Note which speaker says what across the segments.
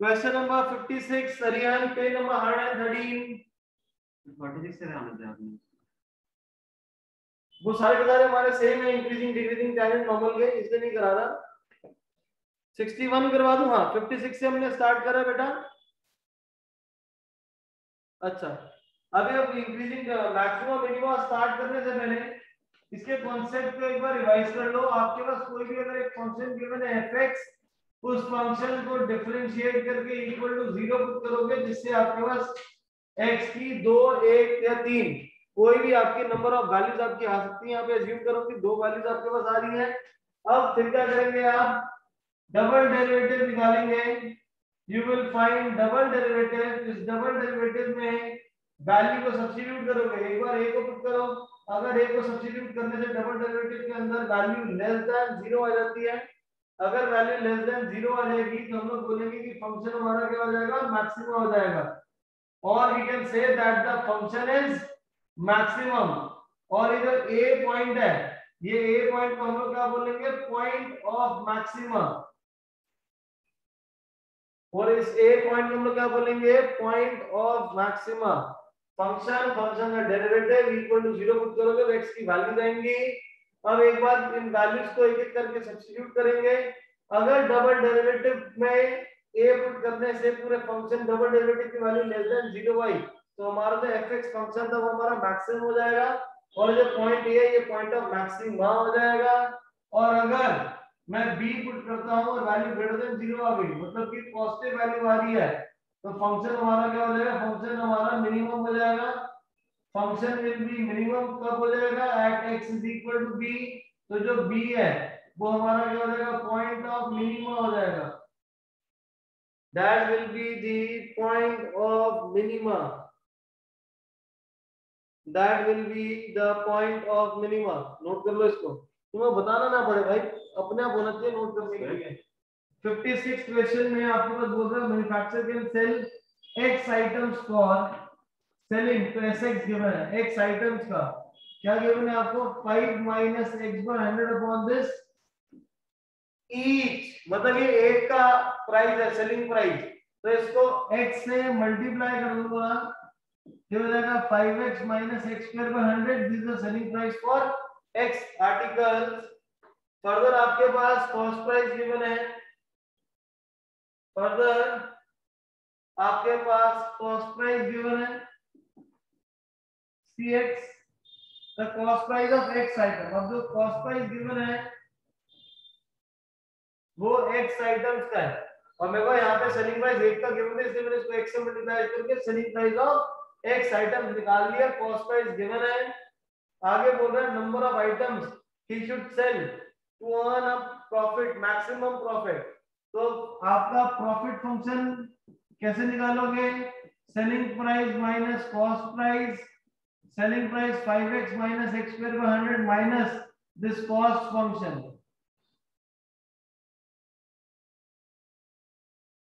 Speaker 1: Question number 56 अरिहन page number 113
Speaker 2: 46 से आना था आपने।
Speaker 1: वो सारे के सारे हमारे सेम है, इंक्रीजिंग डिक्रीजिंग टेंजेंट नॉर्मल के, इसलिए नहीं करा रहा। 61 करवा दूं? हाँ 56 से हमने स्टार्ट करा बेटा। अच्छा अभी अब इंक्रीजिंग मैक्सिमम मिनिमम स्टार्ट करने से पहले इसके कॉन्सेप्ट को एक बार रिवाइज कर लो। आपके पास कोई भी अगर एक फंक्शन गिवन है fx, उस फंक्शन को डिफरेंशिएट करके इक्वल टू 0 पुट करोगे, जिससे आपके पास x की 2 1 या 3 कोई भी आपकी नंबर ऑफ वैल्यूज आपकी आ सकती है। यहाँ पे अज्यूम करो कि 2 वैल्यूज आपके पास आ रही है। अब फिर क्या करेंगे आप? डबल डेरिवेटिव निकालेंगे। You will find double derivative. इस डबल डेरिवेटिव में वैल्यू को सब्स्टिट्यूट करोगे। एक बार a को पुट करो, अगर a को सब्स्टिट्यूट करने से डबल डेरिवेटिव के अंदर वैल्यू लेस देन 0 आ जाती है। अगर वैल्यू लेस देन 0 आ जाएगी तो हम लोग बोलेंगे कि फंक्शन हमारा क्या हो जाएगा? मैक्सिमम हो जाएगा। और we can say that the function is maximum. और इधर a पॉइंट है, ये a पॉइंट को हम लोग क्या बोलेंगे? Point of maximum. और इस a पॉइंट को हम लोग क्या बोलेंगे? Point of maxima. फंक्शन का डेरिवेटिव इक्वल टू 0 पुट करोगे तो x की वैल्यू आएंगी। अब एक बार इन वैल्यूज को एक एक करके सब्स्टिट्यूट करेंगे। अगर डबल डेरिवेटिव में a पुट करने से पूरे फंक्शन डबल डेरिवेटिव की वैल्यू लेस देन 0 आई, तो हमारा जो fx फंक्शन था वो हमारा मैक्सिमम हो जाएगा। और जो पॉइंट a है ये पॉइंट ऑफ मैक्सिमा हो जाएगा। और अगर मैं b पुट करता हूं और वैल्यू ग्रेटर देन 0 आ गई, मतलब कि पॉजिटिव वैल्यू आ रही है, तो फंक्शन हमारा क्या हो जाएगा? फंक्शन हमारा मिनिमम हो जाएगा। फंक्शन विल बी मिनिमम कब हो जाएगा? At x is equal to b। तो जो b है वो हमारा क्या हो जाएगा? पॉइंट ऑफ मिनिमम हो जाएगा। That will be the point of minimum. That will be the point of minimum. Note कर लो इसको, तुम्हें बताना ना पड़े भाई, अपने आप होना चाहिए नोट करने के लिए। 56 क्वेश्चन में आपके पास बोल रहा है manufacturer can sell x items for selling, तो sx गिवन है। x आइटम्स का क्या गिवन है आपको? 5 minus x by 100 upon this each, मतलब ये एक का प्राइस है, सेलिंग प्राइस। तो इसको x से मल्टीप्लाई कर दूंगा, ये हो जाएगा 5x minus x square by 100। This is the selling price for x articles. Further आपके पास कॉस्ट प्राइस गिवन है। फर्दर आपके पास कॉस्ट प्राइस गिवन है cx, the cost price of x item. अब जो कॉस्ट प्राइस गिवन है वो x items का है, और मेरे को यहाँ पे सेलिंग प्राइस 1 का गिवन है, इसलिए मैंने इसको x से मल्टीप्लाई करके selling price of x items निकाल लिया। कॉस्ट प्राइस गिवन है। आगे बोल रहा है number of items he should sell to earn a profit, maximum profit. तो आपका प्रॉफिट फंक्शन कैसे निकालोगे? Selling price minus cost price. Selling price 5x minus x square by 100 minus this cost function.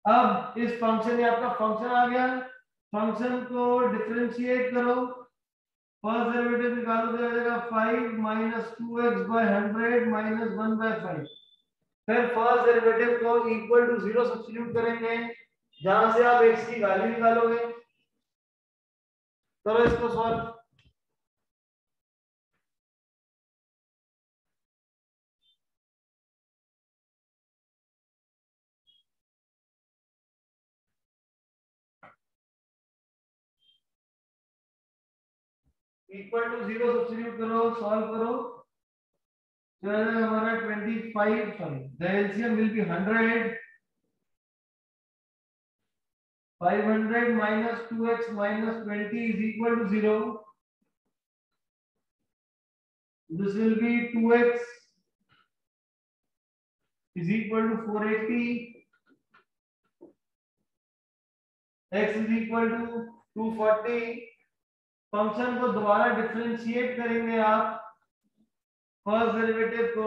Speaker 1: अब इस फंक्शन में आपका function आ गया। Function को डिफरेंशिएट करो, फर्स्ट डेरिवेटिव निकालो तो आ जाएगा 5 minus 2x bye 100 minus 1 bye 5। फिर फर्स्ट डेरिवेटिव को इक्वल टू 0 सब्स्टिट्यूट करेंगे, जहां से आप x की वैल्यू निकालोगे। करो इसको सॉल्व। इक्वल टू 0 सब्स्टिट्यूट करो, सॉल्व करो, तो हमारा 25, sorry the LCM will be 100। 500 minus 2x minus 20 is equal to 0. This will be 2x is equal to 480. X is equal to 240. Function को दोबारा डिफरेंशिएट करेंगे आप फर्स्ट डेरिवेटिव को,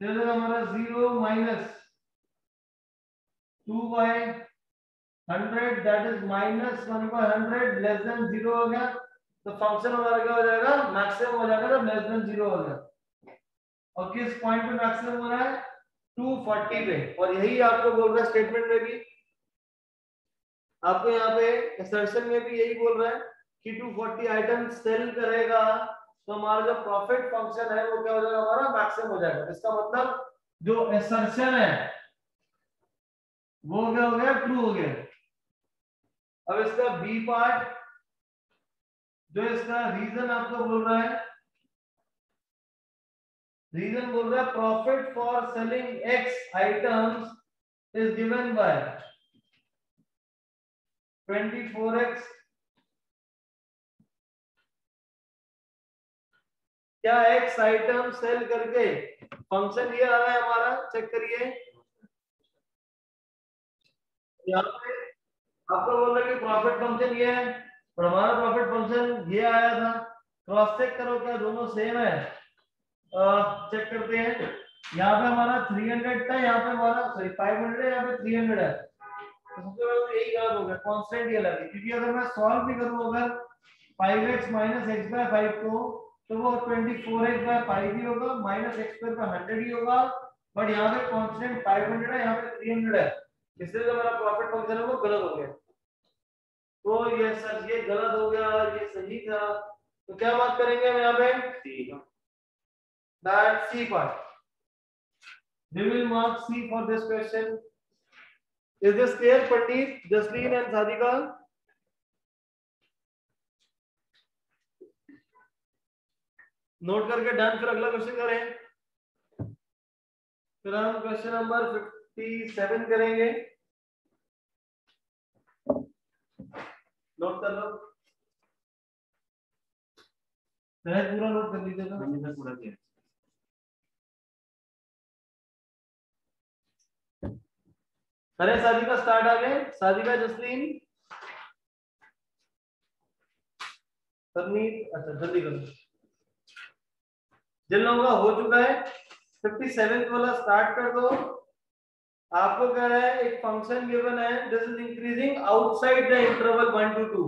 Speaker 1: चलो हमारा 0 minus 2 by 100 that is minus 1 by 100 less than 0 हो गया। तो फंक्शन हमारा क्या हो जाएगा? मैक्सिमम हो जाएगा, तो लेस देन 0 हो गया। और किस पॉइंट पे मैक्सिमम हो रहा है? 240 पे, और यही आपको बोल रहा है स्टेटमेंट में भी, आपको यहाँ पे असर्शन में भी यही बोल रहा है कि 240 आइटम सेल करेगा तो हमारा जो प्रॉफिट फंक्शन है वो क्या हो जाएगा, हमारा मैक्सिमम हो जाएगा। इसका मतलब जो असर्शन है वो क्या हो गया, ट्रू हो गया। अब इसका बी पार्ट, जो इसका रीजन आपको बोल रहा है, रीजन बोल रहा है profit for selling x items is given by 24x। क्या एक्स आइटम सेल करके फंक्शन ये आ रहा है हमारा, चेक करिए यहाँ पे आपको बोल रहा है कि प्रॉफिट फंक्शन ये है और हमारा प्रॉफिट फंक्शन ये आया था। क्रॉस चेक करो क्या दोनों सेम है, चेक करते हैं। यहाँ पे हमारा 300 था, यहाँ पे हमारा सॉरी 500 है, यहाँ पे 300 है, तो सबसे पहले तो यही गलत हो गया, कांस्टेंट ये लगे, क्योंकि अगर मैं सॉल्व भी करूं अगर 5x माइनस एक्स बाय 5 को, तो वो 24x बाय 5 ही होगा, माइनस एक्स स्क्वायर का 100 ही होगा, बट यहाँ पे कांस्टेंट 500 है, यहाँ पे 300 है, इसलिए जो मेरा प्रॉफिट फंक्शन है वो गलत हो गया। तो ये सर ये गलत हो गया, ये सही था, तो क्या बात करेंगे हम यहाँ पे, that C part, we will mark C for this question. Is this clear, Pandit, Jasleen and Sadika? Note करके डन, फिर अगला क्वेश्चन करें। फिर हम क्वेश्चन नंबर 57 करेंगे, नोट कर लो, पूरा नोट कर लीजिएगा।
Speaker 2: मैंने सर पूरा किया।
Speaker 1: अरे सादिका स्टार्ट आ गए, सादिका, जसलीन, परनीत, अच्छा जल्दी करो, जिन लोगों का हो चुका है 57 वाला स्टार्ट कर दो। आपको कह रहा है एक फंक्शन गिवन है, this is increasing outside the interval 1 to 2,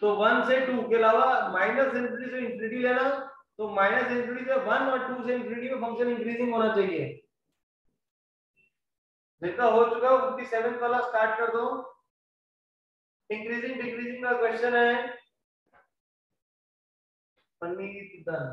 Speaker 1: तो 1 से 2 के अलावा माइनस इंफिनिटी से इंफिनिटी लेना, तो माइनस इंफिनिटी से 1 और 2 से इंफिनिटी में फंक्शन इंक्रीजिंग होना चाहिए। जिनका हो चुका है 57 वाला स्टार्ट कर दो। इंक्रीजिंग डिक्रीजिंग का क्वेश्चन है, पंडित done.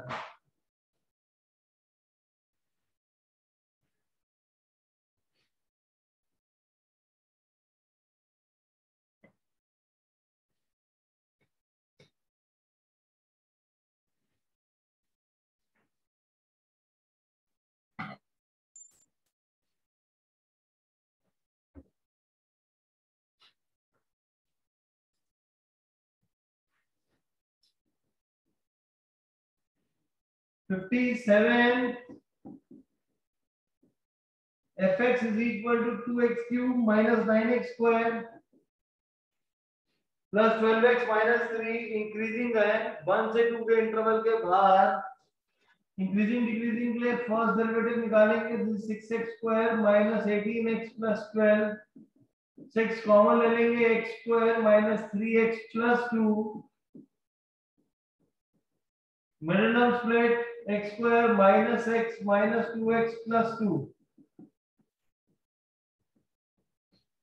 Speaker 1: $57 fx is equal to 2x cube minus 9x square plus 12x minus 3, increasing है 1 से 2 के इंटरवल के बाहर। इंक्रीजिंग डिक्रीजिंग के लिए फर्स्ट डेरिवेटिव निकालेंगे, this 6x square minus 18x plus 12, 6 common ले लेंगे, x square minus 3x plus 2, middle term split, x square minus x minus 2x plus 2,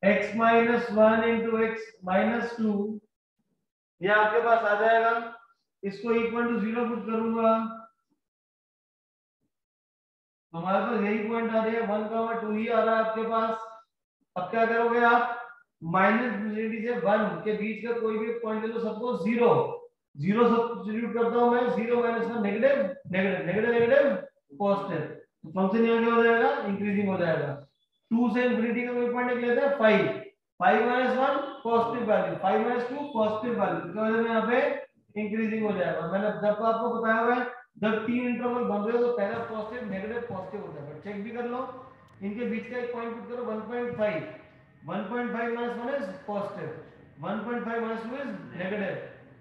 Speaker 1: x minus 1 into x minus 2, ये आपके पास आ जाएगा। इसको equal to 0 put करूंगा, हमारे पास यही पॉइंट आ रहा है, 1, 2 ही आ रहा है आपके पास। अब क्या करोगे आप, माइनस इंफिनिटी से 1 के बीच का कोई भी पॉइंट ले लो, सपोज 0 0 सब्स्टिट्यूट करता हूं मैं, 0 minus 1 negative negative negative negative positive, तो फंक्शन यहां क्या हो जाएगा, इंक्रीजिंग हो जाएगा। 2 से इंफिनिटी का कोई पॉइंट लेते हैं 5, 5 minus 1 positive value, 5 minus 2 positive value, तो यहां पे इंक्रीजिंग हो जाएगा। मैंने जब आपको बताया हुआ है, जब 3 इंटरवल बन रहे हो तो पहला पॉजिटिव नेगेटिव पॉजिटिव हो जाएगा, चेक भी कर लो। इनके बीच का एक पॉइंट पुट करो, 1.5, 1.5 minus 1 is positive, 1.5 minus 2 is negative,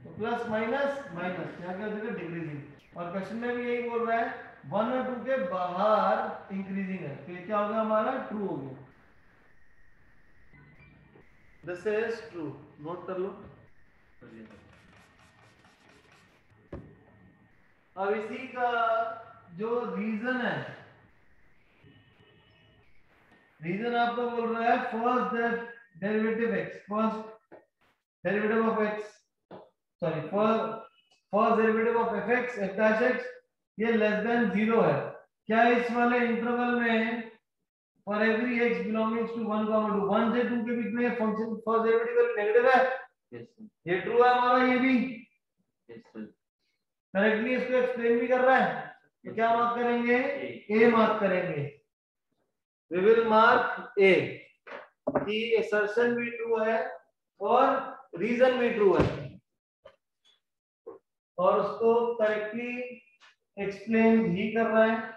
Speaker 1: तो प्लस माइनस माइनस, यहाँ क्या हो जाएगा, डिक्रीजिंग। और क्वेश्चन में भी यही बोल रहा है 1 और 2 के बाहर इंक्रीजिंग है, तो ये क्या होगा, हमारा ट्रू हो गया। दिस इज ट्रू, नोट कर लो। अब इसी का जो रीजन है रीजन आपको बोल रहा है first derivative x, first derivative of x, sorry first derivative of fx f dash x ये लेस देन 0 है। क्या इस वाले इंटरवल में for every x belonging to 1, 2 1 से 2 के बीच में फंक्शन फर्स्ट डेरिवेटिव नेगेटिव है?
Speaker 2: यस सर,
Speaker 1: ये ट्रू है हमारा, ये भी
Speaker 2: यस सर,
Speaker 1: करेक्टली इसको एक्सप्लेन भी कर रहा है। तो क्या मार्क करेंगे? ए मार्क करेंगे। वी विल मार्क ए कि असर्शन भी ट्रू है और रीजन भी ट्रू है और उसको करेक्टली एक्सप्लेन भी कर रहा है।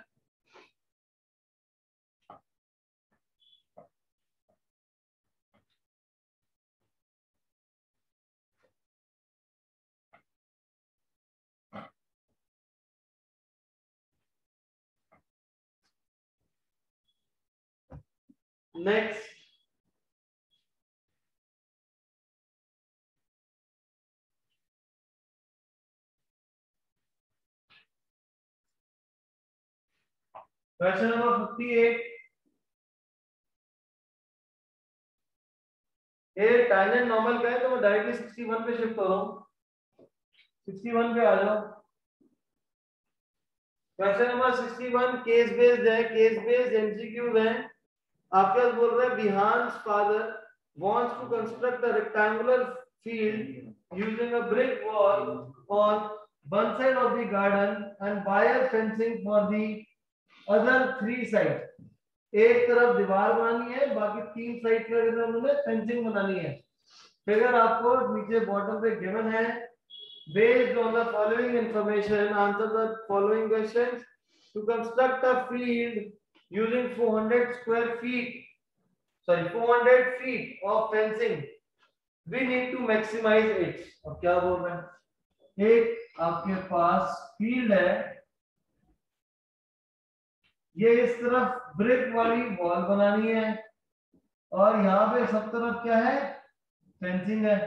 Speaker 1: Next question number 58। ये टैंजेंट नॉर्मल का है तो मैं डायरेक्टली 61 पे शिफ्ट हो रहा हूं। 61 पे आ जाओ। क्वेश्चन नंबर 61 केस बेस्ड है, केस बेस्ड एमसीक्यूज है। आपके पास बोल रहा है Bihan's father wants to construct a rectangular field using a brick wall on one side of the garden and wire fencing for the other 3 sides। एक तरफ दीवार बनानी है, बाकी 3 साइड पर उन्होंने फेंसिंग बनानी है। फिगर आपको नीचे बॉटम पे गिवन है। Based on the following information, answer the following questions. To construct a field using 400 square feet, 400 feet of fencing, we need to maximize it। अब क्या बोल रहे हैं? एक आपके पास फील्ड है, ये इस तरफ ब्रिक वाली वॉल बनानी है और यहाँ पे सब तरफ क्या है? फेंसिंग है।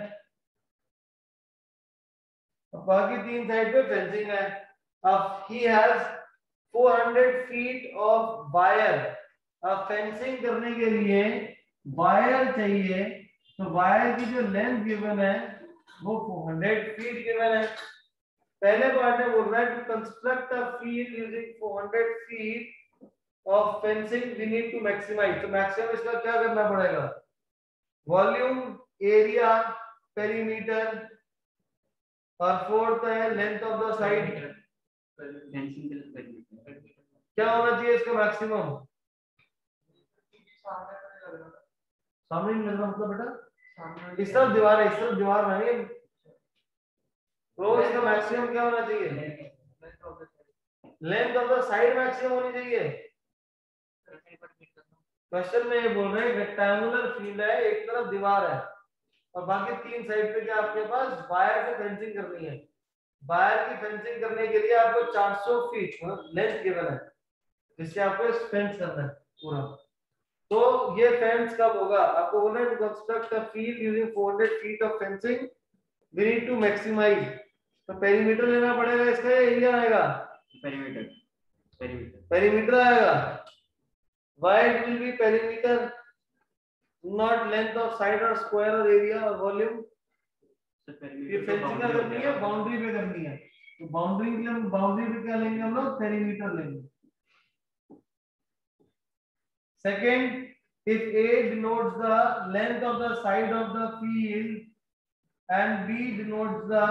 Speaker 1: बाकी 3 साइड पे फेंसिंग है। अब he has 400 feet of wire। अब फेंसिंग करने के लिए वायर चाहिए, तो वायर की जो लेंथ गिवन है वो 400 फीट गिवन है। पहले पार्ट में बोल रहा है to construct a field using 400 feet of fencing we need to maximize. तो मैक्सिमम इसका क्या करना पड़ेगा? वॉल्यूम, एरिया, पेरीमीटर और फोर्थ है लेंथ ऑफ द साइड। क्या होना चाहिए इसका मैक्सिमम? सामने नहीं लग रहा मतलब बेटा? इस तरफ दीवार है, इस तरफ दीवार नहीं है, तो इसका मैक्सिमम क्या होना चाहिए? Length of the side maximum होनी चाहिए। क्वेश्चन में ये बोल रहे हैं रेक्टेंगुलर फील्ड है, एक तरफ दीवार है और बाकी 3 साइड पे क्या आपके पास वायर की फेंसिंग करनी है। वायर की फेंसिंग करने के लिए आपको 400 फीट लेंथ गिवन है, जिससे आपको फेंस करना है पूरा। तो ये फेंस कब होगा? आपको बोल रहे हैं to construct a field using 400 feet of fencing we need to maximize. तो पेरीमीटर लेना पड़ेगा, इसका एरिया आएगा पेरीमीटर आएगा। Wide will be perimeter, not length of side और स्क्वायर और एरिया और वॉल्यूम। ये फेंसिंग करनी है, बाउंड्री पे करनी है, तो बाउंड्री के लिए हम बाउंड्री पे क्या लेंगे? हम लोग पेरीमीटर लेंगे। Second, if A denotes the length of the side of the field and B denotes the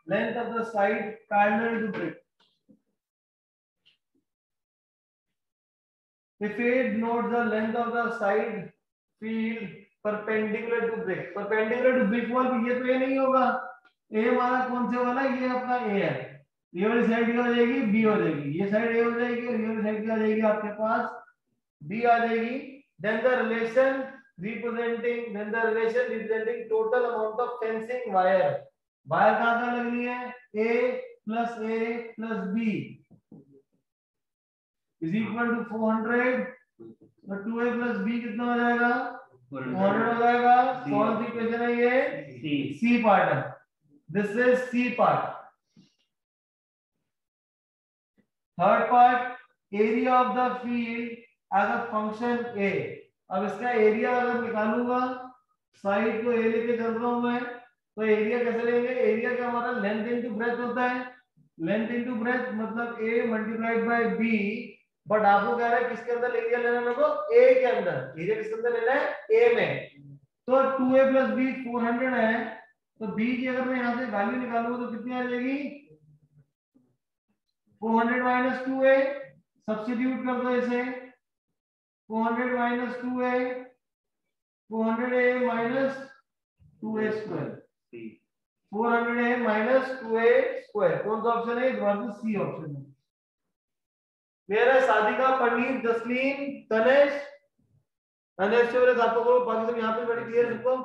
Speaker 1: length of the side parallel to brick. If A denotes the length of the side field perpendicular to brick, perpendicular to brick wall, ये तो ये नहीं होगा। A हमारा कौन से वाला? ये अपना A है। ये वाली साइड क्या हो जाएगी? B हो जाएगी। ये साइड A हो जाएगी और ये वाली साइड क्या हो जाएगी? आपके पास B आ जाएगी। Then the relation representing total amount of fencing wire। Wire कहाँ लगनी है? A plus B is equal to 400। तो 2A plus B कितना हो जाएगा? 400 हो जाएगा। कौन सी इक्वेशन है ये? C पार्ट है। This is C part। Third part, area of the field as a function A. अब इसका एरिया अगर निकालूंगा, साइड को ए लेके चल रहा हूं मैं, तो एरिया कैसे लेंगे? एरिया का हमारा लेंथ इनटू ब्रेथ होता है। लेंथ इनटू ब्रेथ मतलब ए मल्टीप्लाइड बाय बी। बट आपको कह रहा है किसके अंदर एरिया लेना है? मेरे को ए के अंदर। एरिया किसके अंदर लेना है? ए में। तो 2a प्लस बी 400 है, तो बी की अगर मैं यहां से वैल्यू निकालूंगा तो कितनी आ जाएगी? 400 माइनस 2a। सब्स्टिट्यूट कर दो इसे। 400 minus 2a, 400a minus 2a square, 400a minus 2a square. कौन सा ऑप्शन है? सी ऑप्शन है। मेरा सादिका, पंडित, जसलीन, तनेश, आपको को बाकी सब यहाँ पे बड़ी क्लियर सबको?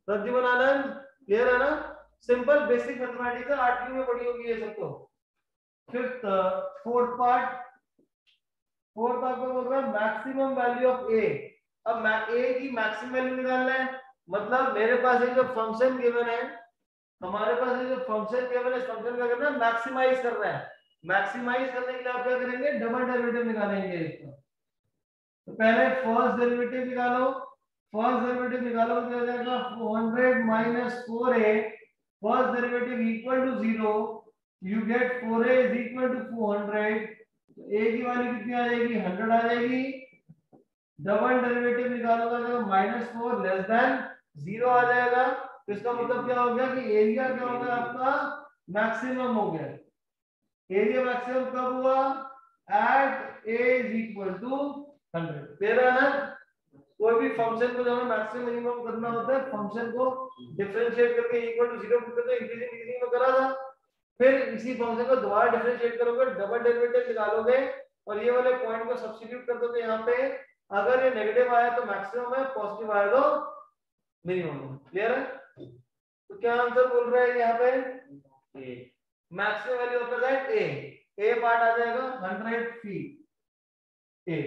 Speaker 1: प्रद्युमन, आनंद, क्लियर है ना? सिंपल बेसिक मैथमेटिक्स 8वीं में पढ़ी होगी ये सबको। फिफ्थ फोर्थ पार्ट को बोल रहा है मैक्सिमम वैल्यू ऑफ ए। अब ए की मैक्सिमम वैल्यू निकालना है। मतलब मेरे पास एक जो फंक्शन गिवन है, हमारे पास ये जो फंक्शन गिवन है, इस फंक्शन का करना मैक्सिमाइज करना है। मैक्सिमाइज करने के लिए आप क्या करेंगे? डबल डेरिवेटिव निकालेंगे इसका। तो पहले फर्स्ट डेरिवेटिव निकालो। फर्स्ट डेरिवेटिव निकालो तो हो जाएगा 400 minus 4a। First derivative equal to 0, you get 4a is equal to 400। तो a की वैल्यू कितनी आ जाएगी? 100 आ जाएगी। डबल डेरिवेटिव निकालोगे तो -4 लेस देन 0 आ जाएगा। तो इसका मतलब क्या हो गया कि एरिया क्या हो गया? आपका मैक्सिमम हो गया। एरिया मैक्सिमम कब हुआ? At a is equal to 100। Clear है ना? कोई भी फंक्शन को जब हमें मैक्सिमम मिनिमम करना होता है, फंक्शन को डिफरेंशिएट करके इक्वल टू 0 पुट करते हैं, इंक्रीजिंग डिक्रीजिंग में करा था। फिर इसी फंक्शन को दोबारा डिफरेंशिएट करोगे, डबल डेरिवेटिव निकालोगे और ये वाले पॉइंट को सब्स्टिट्यूट कर दोगे यहाँ पे। अगर ये नेगेटिव आया तो मैक्सिमम है, पॉजिटिव आया तो मिनिमम। क्लियर है? तो क्या आंसर बोल रहे हैं यहाँ पे? मैक्सिमम वैल्यू होता है ए पार्ट आ जाएगा 100 फीट ए।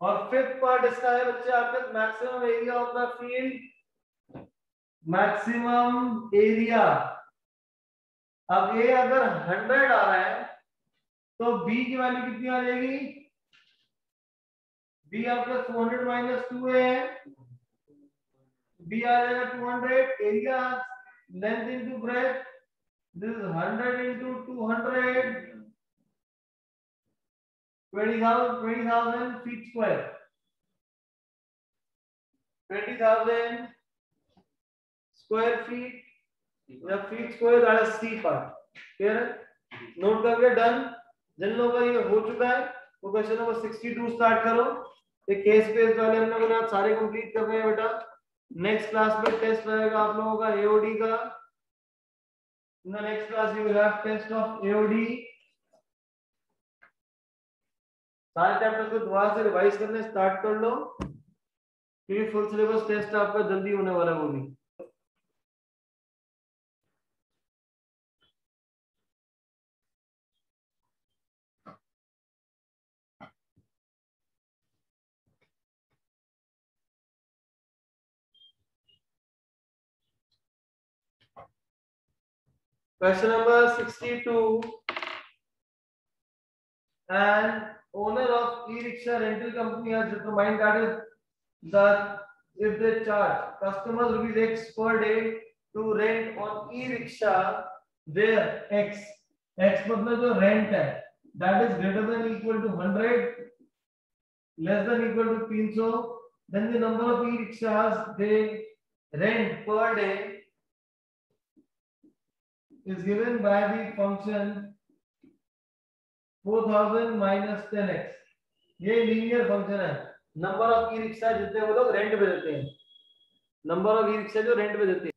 Speaker 1: और फिफ्थ पार्ट इसका है बच्चे आपके maximum area of the field. Maximum area, अब ए अगर 100 आ रहा है तो बी की वैल्यू कितनी आ जाएगी? बी आपका 400 माइनस 2a है, बी आ जाएगा 200। Area length into breadth, this is 100 into 200, 20,000 feet square. 20,000 square feet या feet square, that is C part. Clear है? नोट करके डन। जिन लोगों का ये हो चुका है वो क्वेश्चन नंबर 62 स्टार्ट करो। ये केस बेस्ड वाले हम लोगों ने आज सारे कंप्लीट कर रहे हैं बेटा। नेक्स्ट क्लास में टेस्ट रहेगा आप लोगों का एओडी का। In the next class you will have test of AOD. सारे चैप्टर्स को दोबारा से रिवाइज करने स्टार्ट कर लो, क्योंकि फुल सिलेबस टेस्ट आपका जल्दी होने वाला है वो भी। Question number 62. An owner of e-rickshaw rental company has determined that if they charge customers rupees X per day to rent on e-rickshaw, where X मतलब जो rent है, that is greater than equal to 100, less than equal to 300, then the number of e-rickshaws they rent per day is given by the function 4000 minus 10x। ये linear function है। Number of e rickshaw जितने वो लोग rent पे देते हैं, number of e rickshaw जो rent पे देते हैं।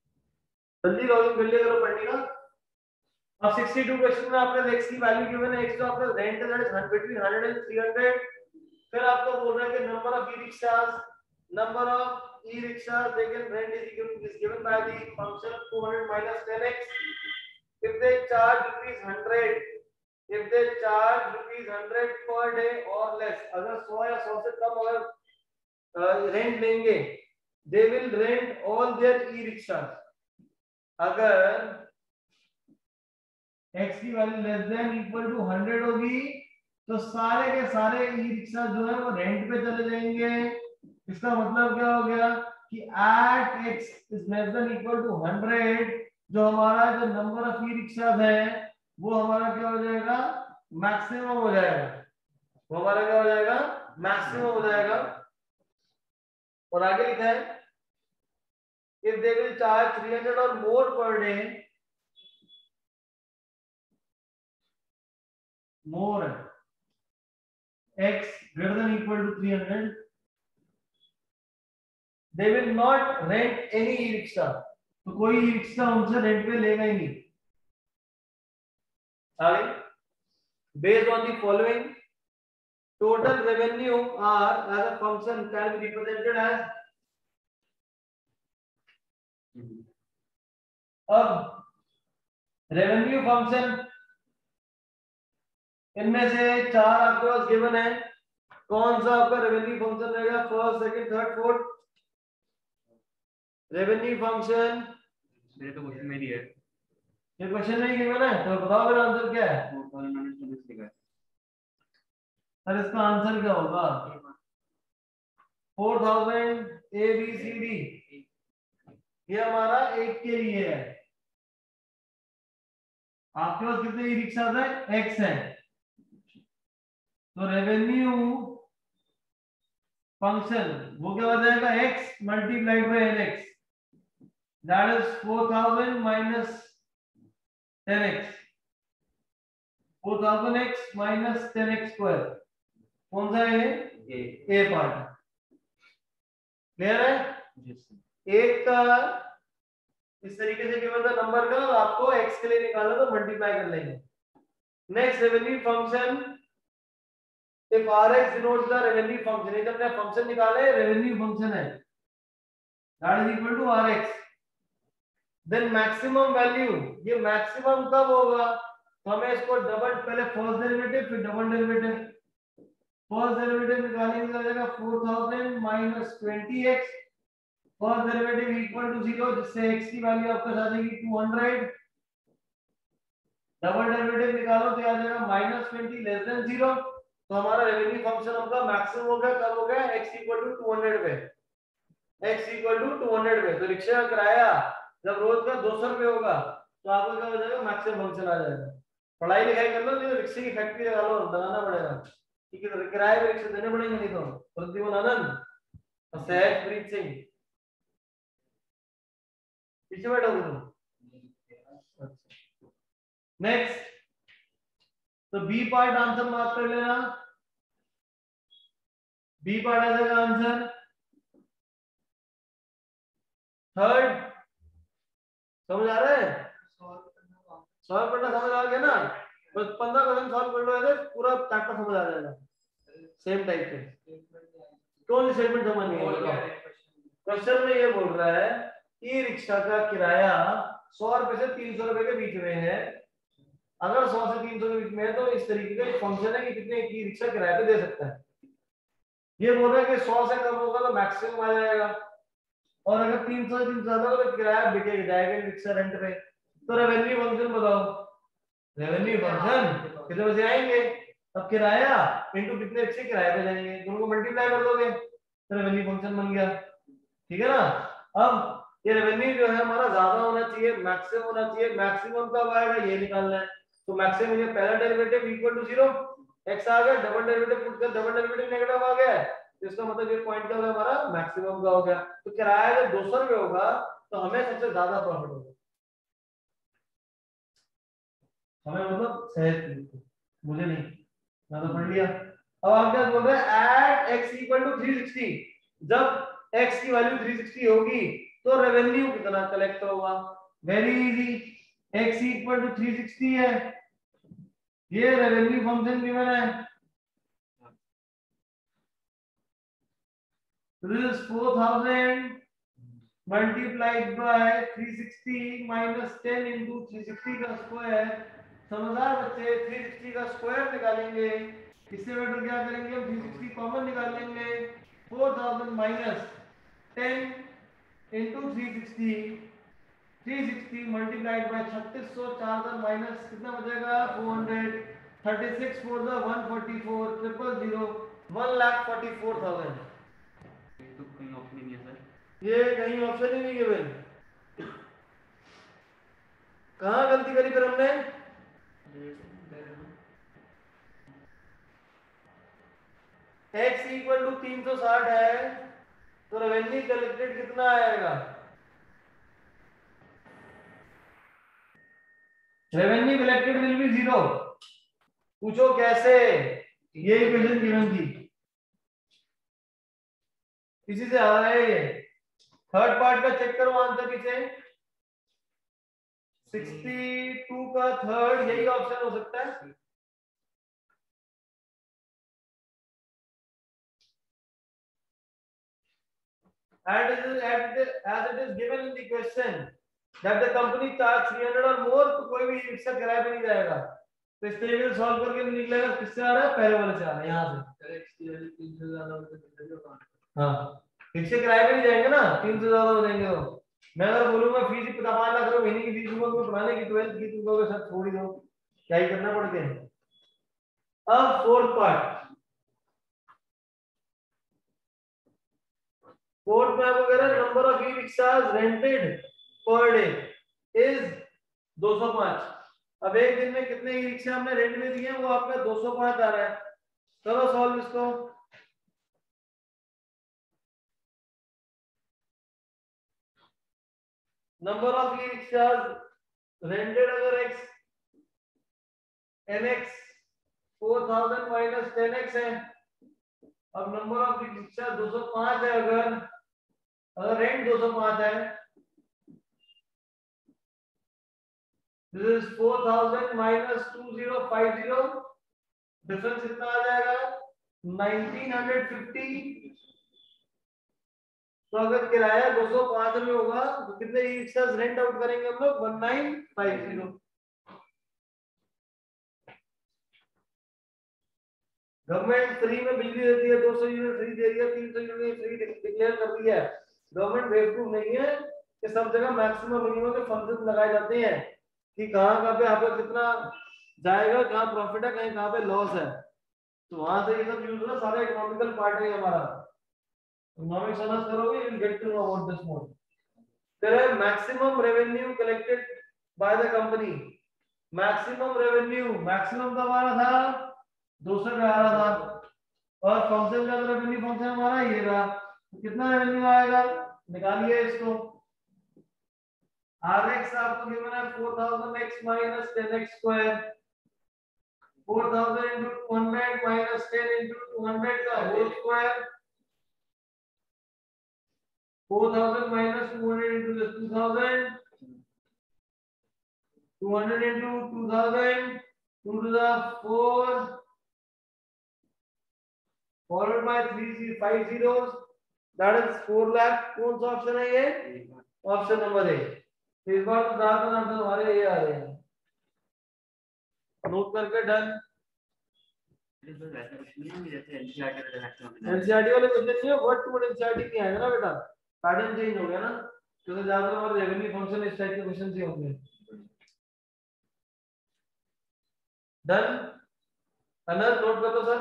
Speaker 1: जल्दी लॉगिन कर लिया करो पढ़ने का। अब 62 क्वेश्चन में आपने x की वैल्यू गिवन है। x तो आपने rent that is between 100 and 300। फिर आपको बोल रहा है कि number of E rickshaws, number of E rickshaws they can rent is given by the function 400 minus 10x। if they charge rupees 100, if they charge rupees 100 per day or less, अगर 100 या 100 से कम अगर रेंट लेंगे, they will rent all their e-rickshaws। अगर x की value less than equal to 100 होगी तो सारे के सारे ई रिक्शा जो है वो रेंट पे चले जाएंगे। इसका मतलब क्या हो गया कि at x is less than equal to 100, जो हमारा जो नंबर ऑफ ई रिक्शाज है वो हमारा क्या हो जाएगा, मैक्सिमम हो जाएगा। वो हमारा क्या हो जाएगा, मैक्सिमम हो जाएगा। और आगे लिखा है if they will charge 300 or more per day, more x greater than equal to 300, they will not rent any e-rickshaw। तो कोई ई-रिक्शा उनसे रेंट पे लेगा ही नहीं। आगे based on the following, total revenue are as a function can be represented as, अब revenue function इनमें से चार आपके पास गिवन है, कौन सा आपका रेवेन्यू फंक्शन रहेगा, first second third fourth revenue function.
Speaker 2: मेरे तो क्वेश्चन में ही है,
Speaker 1: ये क्वेश्चन नहीं गिवन है तो बताओ मेरा आंसर क्या है।
Speaker 2: 4026 लिखा है।
Speaker 1: सर इसका आंसर क्या होगा, 4000 ए बी सी डी, ये हमारा एक के लिए है। आपके पास कितने ई रिक्शा है, एक्स है, तो रेवेन्यू फंक्शन वो क्या हो जाएगा, x multiplied by nx, that is 4000 minus 10x, 4000x minus 10x square. कौन सा है ये, ए पार्ट। क्लियर है, एक का इस तरीके से गिवन था नंबर का, आपको x के लिए निकालना तो मल्टीप्लाई कर लेंगे। Next revenue function, if rx denotes the revenue function, ये जब हमने फंक्शन निकाले रेवेन्यू फंक्शन है, that is equal to rx, then maximum value, ये मैक्सिमम कब होगा, तो हमें इसको डबल, पहले फर्स्ट डेरिवेटिव फिर डबल डेरिवेटिव, फर्स्ट डेरिवेटिव निकालेंगे तो आ जाएगा 4000 minus 20x, first derivative equal to 0, जिससे x की वैल्यू आपके आ जाएगी 200, डबल डेरिवेटिव निकालो तो आ जाएगा माइनस 20 लेस देन 0। तो हमारा रेवेन्यू फंक्शन हमका मैक्सिमम हो गया, कब हो गया, x इक्वल टू 200 पे, x इक्वल टू 200 पे। तो रिक्शा का किराया जब रोज का 200 रुपए होगा तो आपको क्या हो जाएगा, मैक्सिमम फंक्शन आ जाएगा। पढ़ाई लिखाई कर लो, नहीं तो रिक्शे की फैक्ट्री लगा लो, लगाना पड़ेगा, ठीक है, किराए पे रिक्शे देने पड़ेंगे, नहीं तो प्रद्युमन आनंद और सहजप्रीत सिंह पीछे बैठोगे तुम। नेक्स्ट, तो बी पार्ट आंसर मार्क कर लेना, बी पार्ट आ जाएगा आंसर। थर्ड समझ आ रहा है, सॉल्व करना समझ आ गया ना, बस 15 क्वेश्चन सॉल्व कर लो, ऐसे पूरा चैप्टर समझ आ जाएगा सेम टाइप के। कौन सी स्टेटमेंट समझ नहीं है, क्वेश्चन में ये बोल रहा है ई रिक्शा का किराया 100 रुपए से 300 रुपए के बीच में है। अगर 100 से 300 के बीच में है तो इस तरीके का एक फंक्शन है कि कितने ई रिक्शा किराए पे दे सकता है। ये बोल रहा है कि 100 से कम होगा तो मैक्सिमम आ जाएगा, और अगर 300 से 300 ज्यादा होगा तो किराया बिकेगा जाएगा रिक्शा रेंट पे। तो रेवेन्यू फंक्शन बताओ, रेवेन्यू फंक्शन कितने बजे आएंगे, अब किराया इनटू कितने रिक्शे किराए पे जाएंगे, दोनों को मल्टीप्लाई कर दोगे तो रेवेन्यू फंक्शन बन गया, ठीक है ना। अब ये रेवेन्यू जो है हमारा ज्यादा होना चाहिए, मैक्सिमम होना चाहिए, मैक्सिमम कब आएगा ये निकालना है। तो मैक्सिमम ये पहला डेरिवेटिव इक्वल टू 0, x आ गया, डबल डेरिवेटिव पुट कर डबल डेरिवेटिव नेगेटिव आ गया, तो इसका मतलब ये पॉइंट क्या हो गया हमारा, मैक्सिमम का हो गया। तो किराया जब 200 रुपए होगा तो हमें सबसे ज्यादा प्रॉफिट होगा, हमें मतलब सहज, मुझे नहीं, मैं तो पढ़ लिया। अब आप क्या बोल रहे हैं, एट x इक्वल टू 360, जब x की वैल्यू 360 होगी तो रेवेन्यू कितना कलेक्ट होगा, very easy, x equal to 360 है, ये रेवेन्यू फंक्शन गिवन है, this is 4000 multiplied by 360 minus 10 into 360 का स्क्वायर। समझदार बच्चे 360 का स्क्वायर निकालेंगे, इससे बेटर क्या करेंगे हम 360 कॉमन निकाल लेंगे, 4000 minus 10 into 360, 360 multiplied by 3600, 4000 minus कितना बचेगा 400, 36 4 the 144 000 1,44,000।
Speaker 2: तो कहीं ऑप्शन ही नहीं है सर।
Speaker 1: ये कहीं ऑप्शन ही नहीं गिवन। कहाँ गलती करी फिर हमने? x इक्वल टू 360 है तो रेवेन्यू कलेक्टेड कितना आएगा? Revenue collected will be 0। पूछो कैसे? ये इक्वेशन गिवन थी, इसी से आ रहा है ये। थर्ड पार्ट का चेक करो आंसर पीछे। 62 का थर्ड यही ऑप्शन हो सकता है। And as it is given in the question that the company charge 300 or more, तो कोई भी इसका किराया पे नहीं जाएगा। तो इस तरीके से सॉल्व करके निकलेगा किससे आ रहा है? पहले वाले से आ रहा है, यहाँ से। हाँ, इससे किराए पे नहीं जाएंगे ना, 300 ज्यादा हो जाएंगे। तो मैं अगर बोलूंगा फीस 5 लाख रुपए महीने की फीस दूंगा तो पढ़ाने की 12th की, तुम लोगों के साथ छोड़ ही दो, क्या ही करना पड़ गया। अब फोर्थ पार्ट, फोर्थ में आपको कह रहा है number of E rickshaws rented per day is 205। अब एक दिन में कितने ई रिक्शा हमने रेंट में दिए हैं, वो आपका 205 आ रहा है। चलो सॉल्व इसको। Number of E rickshaws rented अगर x nx 4000 माइनस 10x है। अब नंबर ऑफ रिक्शा 205 है, अगर रेंट 205 है, दिस इज 4000 माइनस 2050, डिफरेंस कितना आ जाएगा? 1950। तो अगर किराया 205 में होगा तो कितने ई रिक्शा रेंट आउट करेंगे हम लोग? 1950। गवर्नमेंट फ्री में बिजली देती है, 200 यूनिट फ्री दे रही है, 300 यूनिट फ्री डिक्लेयर कर दी है। गवर्नमेंट बेवकूफ नहीं है कि सब जगह मैक्सिमम मिनिमम के फंक्शन लगाए जाते हैं कि कहाँ पे आपका कितना जाएगा, कहाँ प्रॉफिट है, कहाँ पे लॉस है। तो वहां से ये सब यूज होना सारा इकोनॉमिकल पार्ट है हमारा। इकोनॉमिक्स समझ करोगे, you will get to know about this more. फिर है maximum revenue collected by the company. Maximum revenue, maximum का हमारा था 211 था, और फंक्शन का रेवेन्यू फंक्शन हमारा ये रहा। तो कितना रेवेन्यू आएगा? निकालिए इसको। Rx आपको गिवन है 4000x minus 10x square, 4000 into 200 minus 10 into 200 का whole square, 4000 minus 200 into the 2000, 200 into 2000, 2 to the 4 followed by 5 zeros, that is 4 lakh। कौन सा ऑप्शन है ये? Option number A. इस बार तो ज्यादा नंबर हमारे ये आ रहे हैं, नोट करके डन। एनसीईआरटी वाले क्वेश्चन नहीं है, वर्ड टू वर्ड एनसीईआरटी नहीं आएगा ना बेटा, पैटर्न चेंज हो गया ना, क्योंकि ज्यादातर हमारे रेवेन्यू फंक्शन इस टाइप के क्वेश्चन ही होंगे। डन, अनर नोट कर लो सर।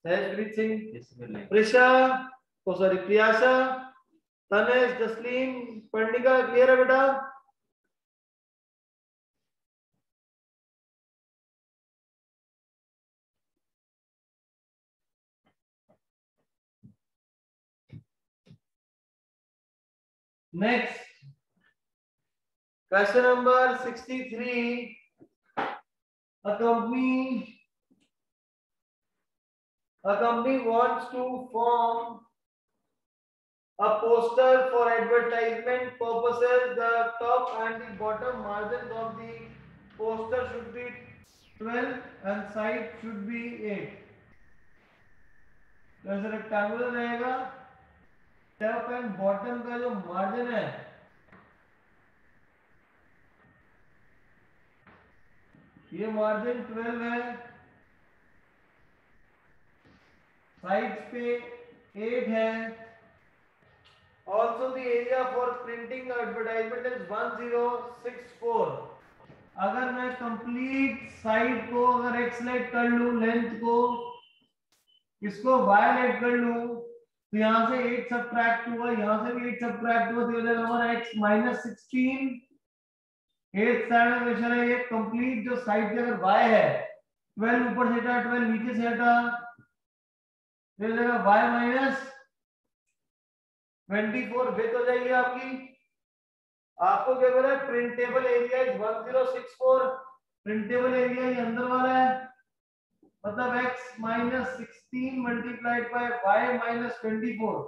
Speaker 1: सहजप्रीत सिंह, प्रिशा, ओ सॉरी प्रियाशा, तनेश, जसलीन, पर्णिका, क्लियर है बेटा? Next question number 63। A company wants to form a poster for advertisement purposes. The top and the bottom margins of the poster should be 12 and side should be 8। तो ऐसा rectangular रहेगा। Top and bottom का जो margin है ये margin 12 है, sides पे 8 है। Also the area for printing advertisement is 1064 अगर मैं कंप्लीट साइड को अगर एक्स लेट कर लूं, लेंथ को इसको वाई लेट कर लूं, तो यहां से 8 सब्ट्रैक्ट हुआ, यहां से भी 8 सब्ट्रैक्ट हुआ, तो हो जाएगा हमारा x माइनस 16। 8 साइड में क्वेश्चन है ये कंप्लीट जो साइड की अगर y है 12 ऊपर से हटा 12 नीचे से हटा, तो हो जाएगा y माइनस 24 विथ हो जाएगी आपकी। आपको क्या बोला है, printable area is 1064, printable area ये अंदर वाला है, मतलब x minus 16 multiplied by y minus 24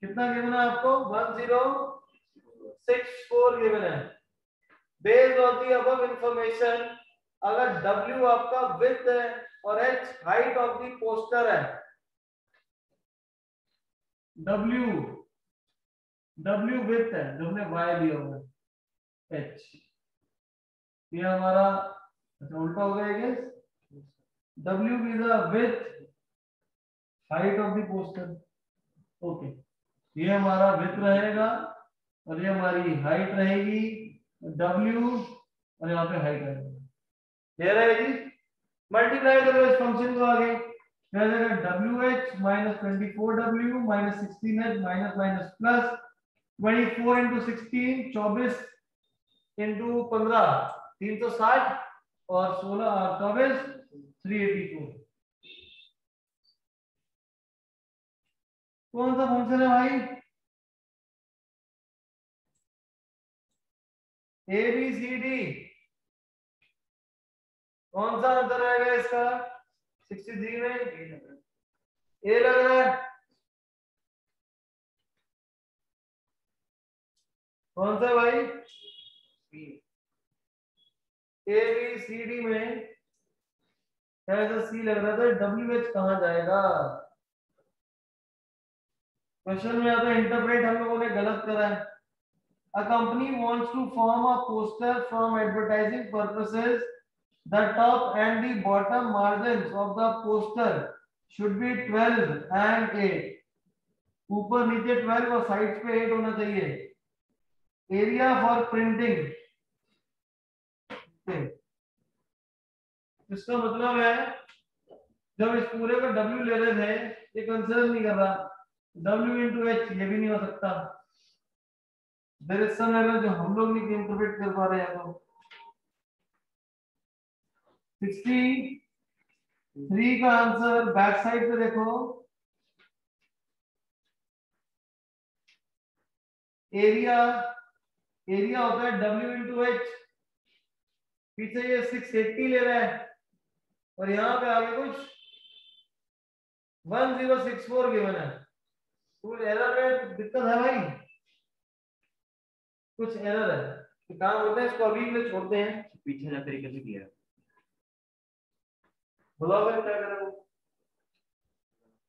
Speaker 1: कितना गिवन है आपको 1064 गिवन है। Based on the above information, अगर w आपका विड्थ है और h height of the poster है, w विड्थ है जो हमने y दिया हुआ है, h ये हमारा अच्छा उल्टा हो गया है, w is the width height of the poster, okay ये हमारा विड्थ रहेगा और ये हमारी हाइट रहेगी w और यहाँ पे हाइट रहेगा, ये रहेगी। मल्टीप्लाई करो इस फंक्शन को आगे, क्या हो जाएगा wh minus 24w minus 16h minus minus plus 24 into 16 24 into 15 360 और 16 और 24 384। कौन सा फंक्शन है भाई, ए बी सी डी, कौन सा आंसर आएगा इसका 63 में ए लग रहा है, कौन सा भाई ए बी सी डी में ऐसा सी लग रहा था, डब्ल्यू एच कहां जाएगा। क्वेश्चन में आता है इंटरप्रेट हम लोगों ने गलत करा है। A company wants to form a poster from advertising purposes. The top and the bottom margins of the poster should be 12 and 8. ऊपर नीचे 12 और साइड्स पे 8 होना चाहिए। एरिया फॉर प्रिंटिंग, इसका मतलब है जब इस पूरे को W ले रहे थे ये कंसिडर नहीं कर रहा, W इंटू एच ये भी नहीं हो सकता, देयर इज सम एरर जो हम लोग नहीं इंटरप्रेट कर पा रहे हैं। तो 63 का आंसर बैक साइड पे देखो, एरिया एरिया होता है W इंटू एच, पीछे ये 680 ले रहा है और यहाँ पे आगे कुछ 1064 गिवन है। कुछ एरर में दिक्कत है भाई, कुछ एरर है, तो काम होता है इसको अभी के लिए छोड़ते हैं,
Speaker 2: पीछे जा तरीके से किया
Speaker 1: बताओ क्या करें।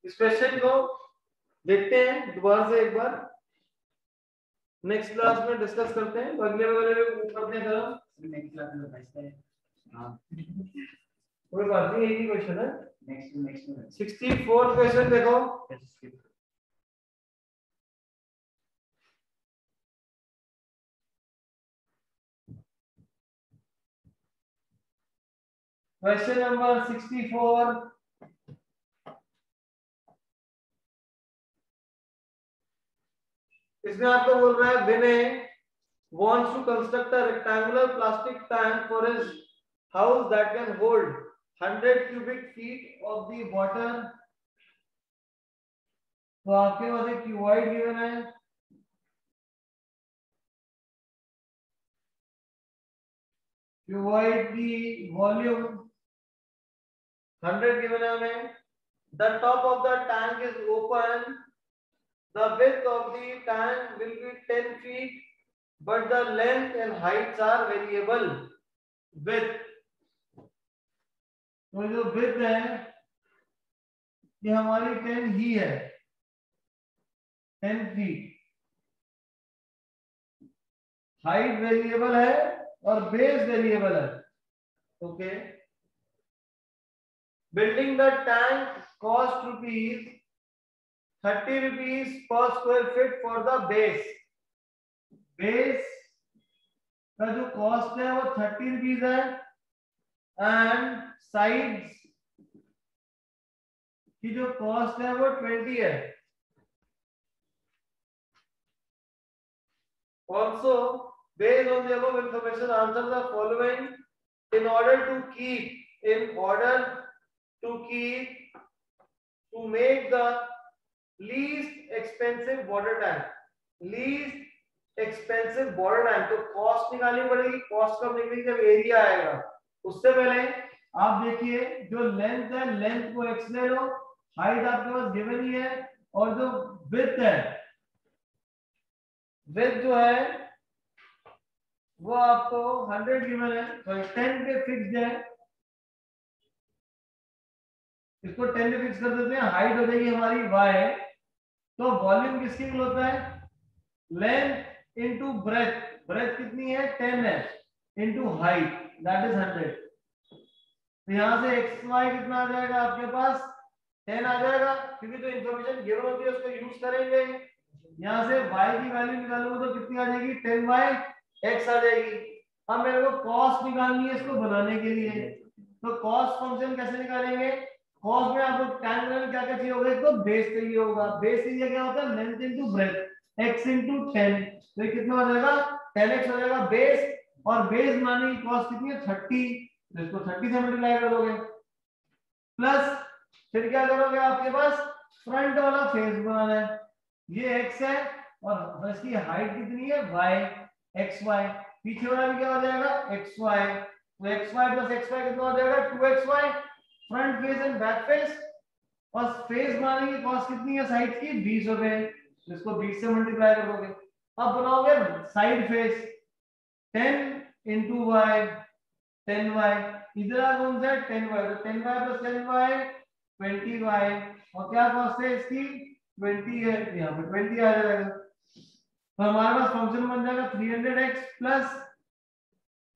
Speaker 1: इस क्वेश्चन को देखते हैं दोबारा से एक बार, नेक्स्ट क्लास में डिस्कस करते हैं, अगले वाले करते हैं सर
Speaker 2: नेक्स्ट क्लास में भेजते हैं। हां
Speaker 1: कोई बात नहीं, एक ही क्वेश्चन है।
Speaker 2: नेक्स्ट में
Speaker 1: 64 क्वेश्चन देखो, क्वेश्चन नंबर 64, इसमें आपको बोल रहा है विनय wants to construct a rectangular plastic tank for his house that can hold 100 cubic feet of the water। तो आपके पास एक क्यूबॉइड गिवन है, क्यूबॉइड की वॉल्यूम 100 गिवन है हमें, the top of the tank is open, the width of the tank will be 10 feet but the length and heights are variable। width, तो जो width है ये हमारी 10 ही है, 10 फीट, हाइट वेरिएबल है और बेस वेरिएबल है, okay. Building the tank cost rupees 30 rupees per square feet for the base, base का जो कॉस्ट है वो 30 रुपीज है एंड साइड्स की जो कॉस्ट है वो 20 है। Also, based on the above information, answer the following in order to make the least expensive water tank. Least expensive water tank तो कॉस्ट निकालनी पड़ेगी। कॉस्ट कब निकलेगी? जब एरिया आएगा। उससे पहले आप देखिए जो लेंथ है, लेंथ को x ले लो, हाइट आपके पास गिवन ही है, और जो विड्थ है, विड्थ जो है वो आपको 100 गिवन है, सॉरी 10 पे फिक्स्ड है, इसको 10 पे फिक्स कर देते हैं। हाइट हो जाएगी हमारी y, तो वॉल्यूम किसके इक्वल होता है? लेंथ इनटू ब्रेथ, ब्रेथ कितनी है? 10 है, इनटू हाइट दैट इज 100। तो यहां से xy कितना आ जाएगा आपके पास? 10 आ जाएगा, क्योंकि जो इंफॉर्मेशन गिवन होती है उसको यूज करेंगे। यहां से y की वैल्यू निकालूंगा तो कितनी आ जाएगी? 10/x आ जाएगी। अब मेरे को कॉस्ट निकालनी है इसको बनाने के लिए, तो कॉस्ट फंक्शन कैसे निकालेंगे? कॉस्ट में आपको टाइम में क्या क्या चाहिए होगा? एक तो बेस चाहिए होगा। बेस चाहिए क्या होता है? Length into breath, x into 10, तो ये कितना हो जाएगा? 10x हो जाएगा बेस, और बेस बनाने की कॉस्ट कितनी है? 30, तो इसको 30 से मल्टीप्लाई कर दोगे, प्लस फिर क्या करोगे? आपके पास फ्रंट वाला फेस बनाना है, ये x है और इसकी हाइट कितनी है? y, xy, पीछे वाला भी क्या हो जाएगा? xy, तो xy प्लस xy कितना हो जाएगा? 2xy, front face and back face. और फेस बनाने की कॉस्ट कितनी है साइड की? 20 रुपए, तो इसको 20 से मल्टीप्लाई कर दोगे। अब बनाओगे side face, 10 into y, 10y, इधर आ कौन सा है? 10y, तो 10y प्लस 10y 20y, और क्या कॉस्ट है इसकी? 20 है, यहाँ पे 20 आ जाएगा। तो हमारे पास फंक्शन बन जाएगा 300x plus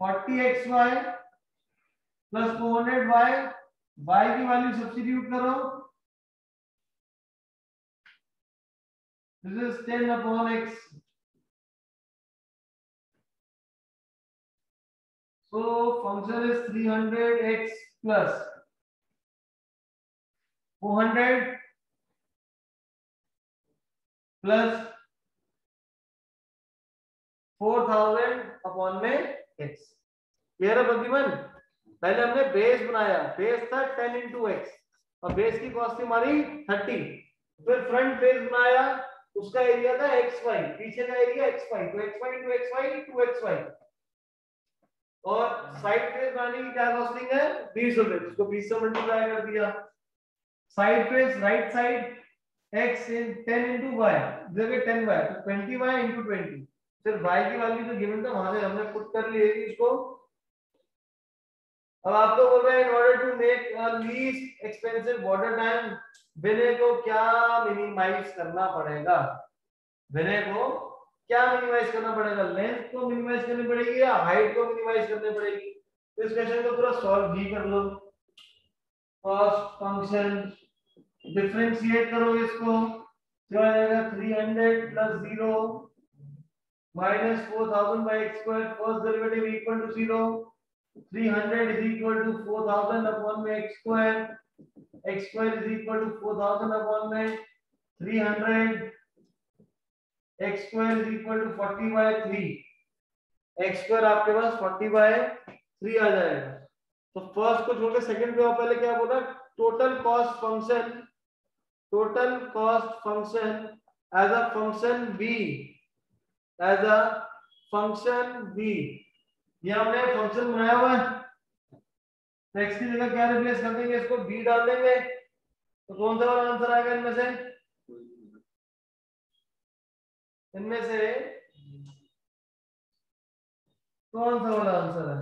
Speaker 1: 40xy plus 400y, y की वैल्यू सब्स्टिट्यूट करो, this is 10/x, so function is 300x plus 400 plus 4000 upon में x। क्लियर है प्रतिमान? पहले हमने बेस बनाया, बेस था 10 into x, और बेस की कॉस्ट थी हमारी 30। फिर फ्रंट बेस बनाया, उसका एरिया था xy, पीछे का एरिया xy, तो xy into xy 2xy, और साइड फेस बनाने की क्या कॉस्टिंग है? 20 रुपए, इसको 20 से मल्टीप्लाई कर दिया। Side face right side x in 10 into y, जगह 10y, तो 20y into 20, फिर y की वैल्यू जो गिवन था वहां से हमने पुट कर ली है इसको। अब आपको बोल रहे हैं in order to make a least expensive water tank, Vinay को क्या मिनिमाइज करना पड़ेगा? विनय को क्या मिनिमाइज करना पड़ेगा? लेंथ को मिनिमाइज करनी पड़ेगी या हाइट को मिनिमाइज करनी पड़ेगी? तो इस क्वेश्चन को पूरा सॉल्व भी कर लो। कॉस्ट फंक्शन डिफरेंशिएट करो इसको, क्या आ जाएगा? 300 plus 0 minus 4000 by x square, first derivative equal to 0, 300 is equal to 4000 upon में x square, x square is equal to 4000 upon में 300, x square is equal to 40/3, x square आपके पास 40/3 आ जाएगा। तो फर्स्ट को छोड़ के सेकंड पे पहले क्या बोला? Total cost function, total cost function as a function b, as a function b, ये हमने फंक्शन बनाया हुआ है, तो x की जगह क्या रिप्लेस कर देंगे? इसको b डाल देंगे, तो कौन सा वाला आंसर आएगा इनमें से? इनमें से कौन सा वाला आंसर है?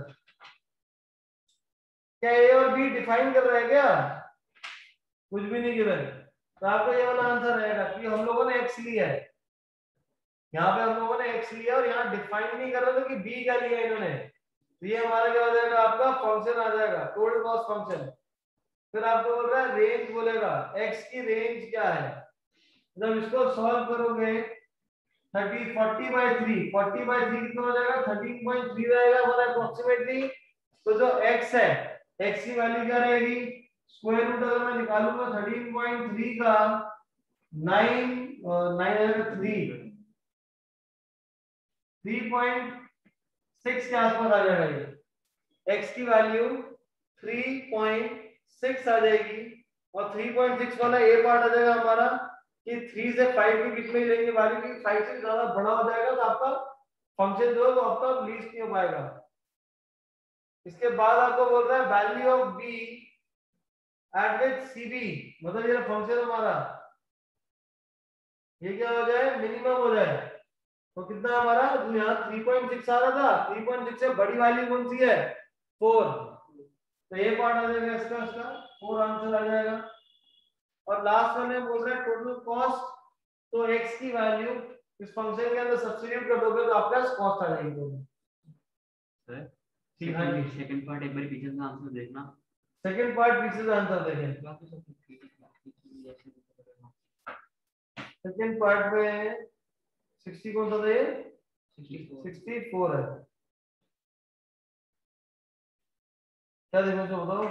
Speaker 1: क्या a और b डिफाइन कर रहे हैं क्या? कुछ भी नहीं गिवन, तो आपका ये वाला आंसर रहेगा, क्योंकि हम लोगों ने x लिया है, यहाँ पे हम लोगों ने x लिया और यहाँ डिफाइन नहीं कर रहे थे कि b क्या लिया इन्होंने, तो ये हमारा क्या हो जाएगा? आपका फंक्शन आ जाएगा, टोटल कॉस्ट फंक्शन। फिर आपको बोल रहा है रेंज बोलेगा, x की रेंज क्या है? जब इसको सॉल्व करोगे 40/3 कितना हो जाएगा 13.3 रहेगा हमारा अप्रोक्सीमेटली। तो जो x है x की वैल्यू क्या रहेगी स्क्वायर रूट अगर मैं निकालूंगा 13.3 का 3.6 के आसपास आ जाएगा ये x की वैल्यू 3.6 आ जाएगी और 3.6 वाला ए पार्ट आ जाएगा हमारा कि 3 से 5 के बीच में ही लेंगे वैल्यू की 5 से ज्यादा बड़ा हो जाएगा तो आपका फंक्शन जो है वो आपका लीस्ट नहीं हो पाएगा। इसके बाद आपको बोल रहा है value of B at which CB मतलब ये फंक्शन हमारा ये क्या हो जाए मिनिमम हो जाए। तो कितना हमारा जो यहाँ 3.6 आ रहा था 3.6 से बड़ी वैल्यू कौन सी है 4 तो ये पार्ट आ जाएगा इसका 4 आंसर आ जाएगा। और लास्ट में बोल रहे हैं टोटल कॉस्ट तो x की वैल्यू इस फंक्शन के अंदर सब्स्टिट्यूट कर दोगे तो आपका कॉस्ट आ जाएगी दोनों।
Speaker 2: सर
Speaker 1: ठीक है
Speaker 2: सेकंड पार्ट एक बार पीछे से आंसर देखना।
Speaker 1: सेकंड पार्ट पीछे से आंसर देखें। सेकंड पार्ट में 60 कौन सा था ये 64 है। क्या देखना चाहिए बताओ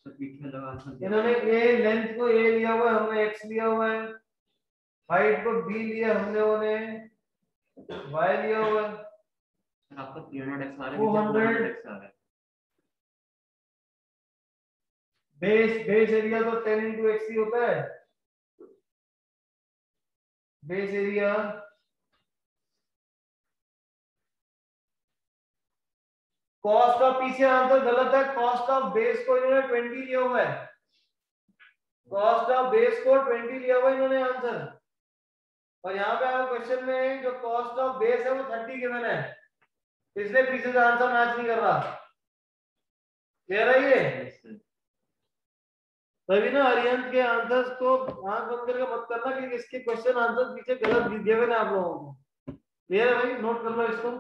Speaker 1: इन्होंने a लेंथ को a लिया हुआ है हमने x लिया हुआ है हाइट को b लिया हमने उन्हें y लिया हुआ है
Speaker 2: आपका 300x आ रहा है
Speaker 1: 200x आ रहा है। बेस एरिया तो 10 into x ही होता है बेस एरिया कॉस्ट ऑफ पीछे आंसर गलत है कॉस्ट ऑफ बेस को इन्होंने 20 लिया हुआ है कॉस्ट ऑफ बेस को 20 लिया हुआ है इन्होंने आंसर और यहाँ पे आपको क्वेश्चन में जो कॉस्ट ऑफ बेस है वो 30 गिवन है इसलिए पीछे से आंसर मैच नहीं कर रहा क्लियर है ये तभी ना अरिहंत के आंसर्स को आंख बंद करके मत करना क्योंकि इसके क्वेश्चन आंसर पीछे गलत गिवन है आप लोगों को क्लियर है भाई नोट कर लो इसको।